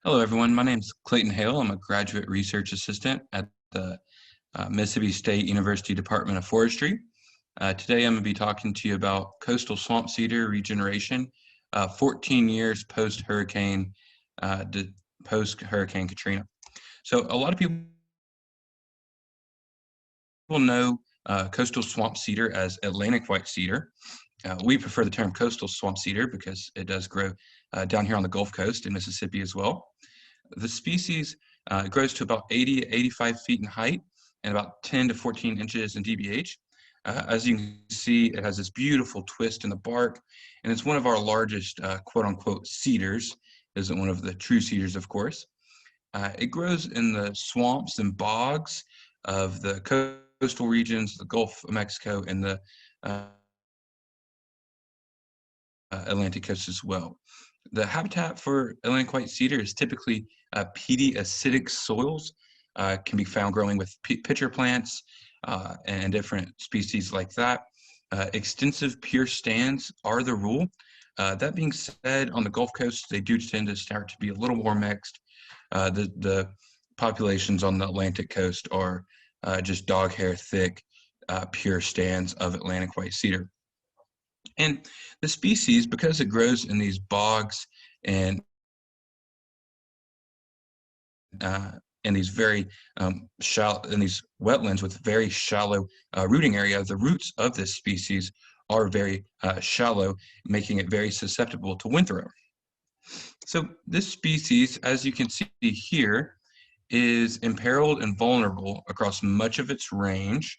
Hello, everyone. My name is Clayton Hale. I'm a graduate research assistant at the Mississippi State University Department of Forestry. Today, I'm going to be talking to you about coastal swamp-cedar regeneration, 14 years post-Hurricane Katrina. So a lot of people know coastal swamp cedar as Atlantic white cedar. We prefer the term coastal swamp cedar because it does grow down here on the Gulf Coast in Mississippi as well. The species grows to about 80 to 85 feet in height and about 10 to 14 inches in dBH. As you can see, it has this beautiful twist in the bark, and it's one of our largest quote-unquote cedars. It isn't one of the true cedars, of course. It grows in the swamps and bogs of the coastal regions, the Gulf of Mexico, and the Atlantic coast as well. The habitat for Atlantic white cedar is typically peaty acidic soils, can be found growing with pitcher plants and different species like that. Extensive pure stands are the rule. That being said, on the Gulf Coast, they do tend to start to be a little more mixed. The populations on the Atlantic coast are just dog hair thick, pure stands of Atlantic white cedar. And the species, because it grows in these bogs and in these very shallow, in these wetlands with very shallow rooting area, the roots of this species are very shallow, making it very susceptible to wind throw. So this species, as you can see here, is imperiled and vulnerable across much of its range.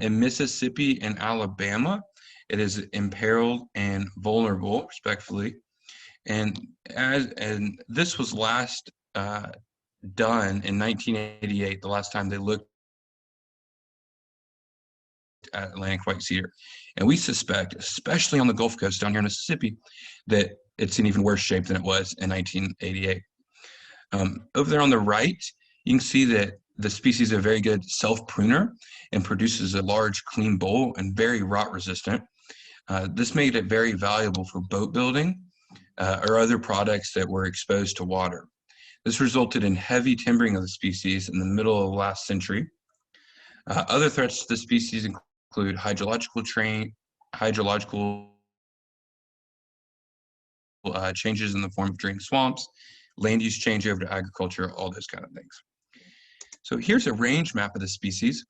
In Mississippi and Alabama, it is imperiled and vulnerable, respectively. And this was last done in 1988, the last time they looked at Atlantic white cedar. And we suspect, especially on the Gulf Coast down here in Mississippi, that it's in even worse shape than it was in 1988. Over there on the right, you can see that the species is a very good self-pruner and produces a large, clean bowl and very rot resistant. This made it very valuable for boat building or other products that were exposed to water. This resulted in heavy timbering of the species in the middle of the last century. Other threats to the species include hydrological changes in the form of draining swamps, land use change over to agriculture, all those kind of things. So here's a range map of the species.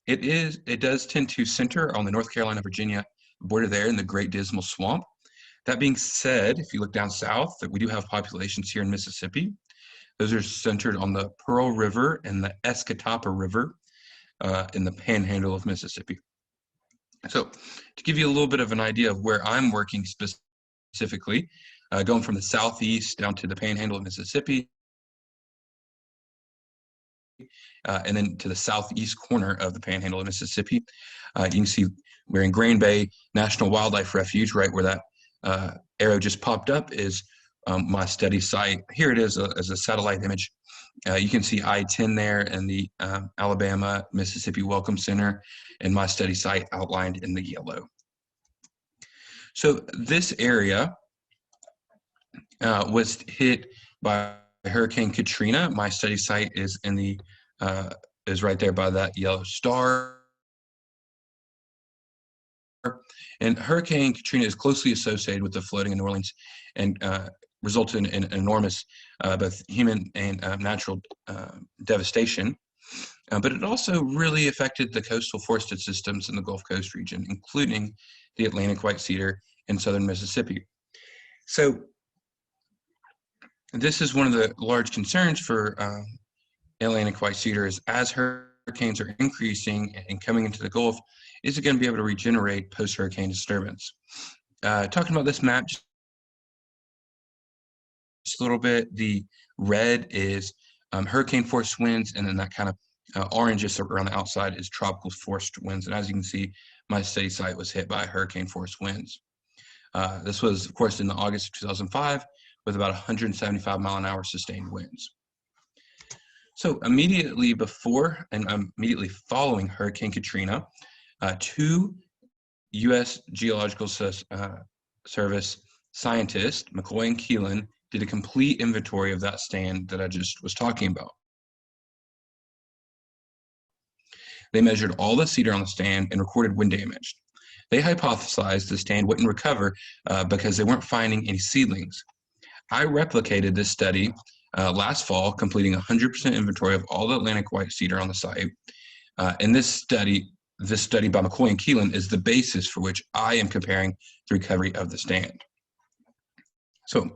It does tend to center on the North Carolina, Virginia border there in the Great Dismal Swamp. That being said, if you look down south, that we do have populations here in Mississippi. Those are centered on the Pearl River and the Escatawpa River in the panhandle of Mississippi. So to give you a little bit of an idea of where I'm working specifically, going from the southeast down to the panhandle of Mississippi, and then to the southeast corner of the panhandle of Mississippi. You can see we're in Grand Bay National Wildlife Refuge, right where that arrow just popped up is my study site. Here it is as a satellite image. You can see I-10 there and the Alabama Mississippi Welcome Center and my study site outlined in the yellow. So this area was hit by Hurricane Katrina. My study site is in the is right there by that yellow star. And Hurricane Katrina is closely associated with the flooding in New Orleans and resulted in enormous both human and natural devastation. But it also really affected the coastal forested systems in the Gulf Coast region, including the Atlantic white cedar in southern Mississippi. So this is one of the large concerns for Atlantic white cedar is as hurricanes are increasing and coming into the Gulf, is it going to be able to regenerate post-hurricane disturbance? Talking about this map just a little bit, the red is hurricane force winds, and then that kind of orange just around the outside is tropical force winds. And as you can see, my study site was hit by hurricane force winds. This was, of course, in August of 2005 with about 175 mile an hour sustained winds. So immediately before and immediately following Hurricane Katrina, two U.S. Geological Service scientists, McCoy and Keelan, did a complete inventory of that stand that I just was talking about. They measured all the cedar on the stand and recorded wind damage. They hypothesized the stand wouldn't recover because they weren't finding any seedlings. I replicated this study last fall, completing 100% inventory of all the Atlantic white cedar on the site. And this study by McCoy and Keelan is the basis for which I am comparing the recovery of the stand. So I'm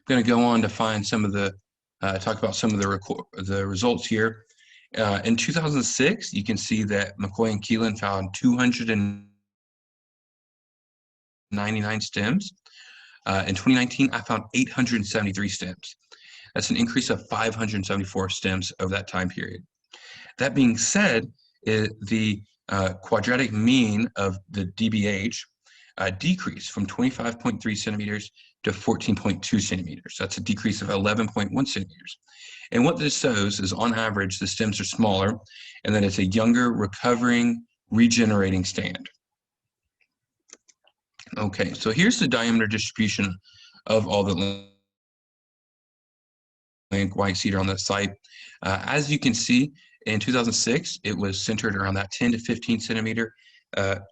going to go on to find some of the, talk about some of the results here. In 2006, you can see that McCoy and Keelan found 299 stems. In 2019, I found 873 stems. That's an increase of 574 stems over that time period. That being said, the quadratic mean of the DBH decreased from 25.3 centimeters to 14.2 centimeters. That's a decrease of 11.1 centimeters. And what this shows is, on average, the stems are smaller, and that it's a younger, recovering, regenerating stand. Okay, so here's the diameter distribution of all the Atlantic white cedar on the site. As you can see, in 2006, it was centered around that 10 to 15 centimeter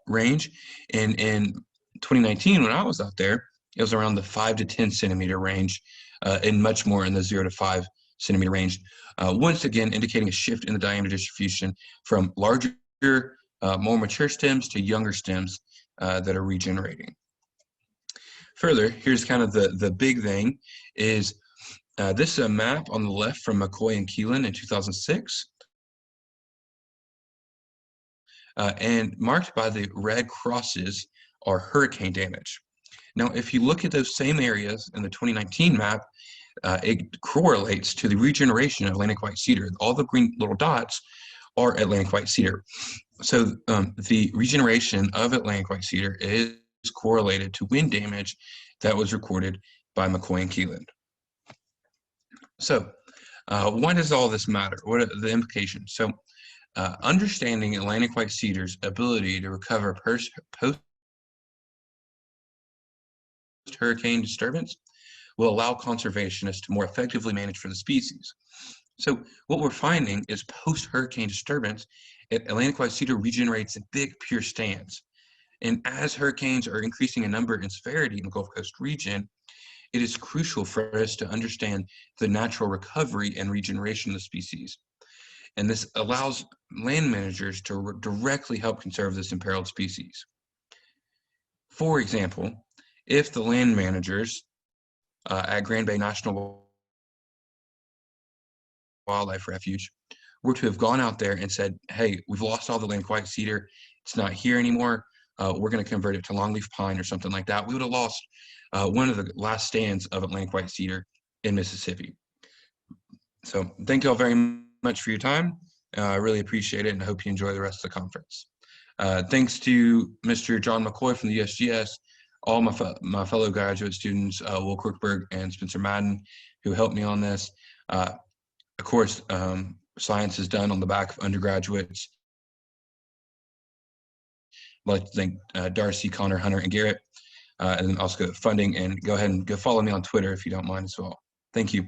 range. And in 2019, when I was out there, it was around the 5 to 10 centimeter range, and much more in the 0 to 5 centimeter range. Once again, indicating a shift in the diameter distribution from larger, more mature stems to younger stems that are regenerating. Further, here's kind of the big thing is this is a map on the left from McCoy and Keelan in 2006. And marked by the red crosses are hurricane damage. Now, if you look at those same areas in the 2019 map, it correlates to the regeneration of Atlantic white cedar. All the green little dots are Atlantic white cedar. So the regeneration of Atlantic white cedar is correlated to wind damage that was recorded by McCoy and Keelan. So why does all this matter? What are the implications? So understanding Atlantic white cedar's ability to recover post-hurricane disturbance will allow conservationists to more effectively manage for the species. So what we're finding is post-hurricane disturbance, Atlantic white cedar regenerates in big, pure stands. And as hurricanes are increasing in number and severity in the Gulf Coast region, it is crucial for us to understand the natural recovery and regeneration of the species. And this allows land managers to directly help conserve this imperiled species. For example, if the land managers at Grand Bay National Wildlife Refuge were to have gone out there and said, hey, we've lost all the Atlantic white cedar, it's not here anymore, we're going to convert it to longleaf pine or something like that, we would have lost one of the last stands of Atlantic white cedar in Mississippi. So thank you all very much for your time. I really appreciate it, and I hope you enjoy the rest of the conference. Thanks to Mr. John McCoy from the USGS, all my fellow graduate students, Will Kirkberg and Spencer Madden, who helped me on this. Of course, science is done on the back of undergraduates. I'd like to thank Darcy, Connor, Hunter, and Garrett, and then also funding. And go ahead and go follow me on Twitter if you don't mind as well. Thank you.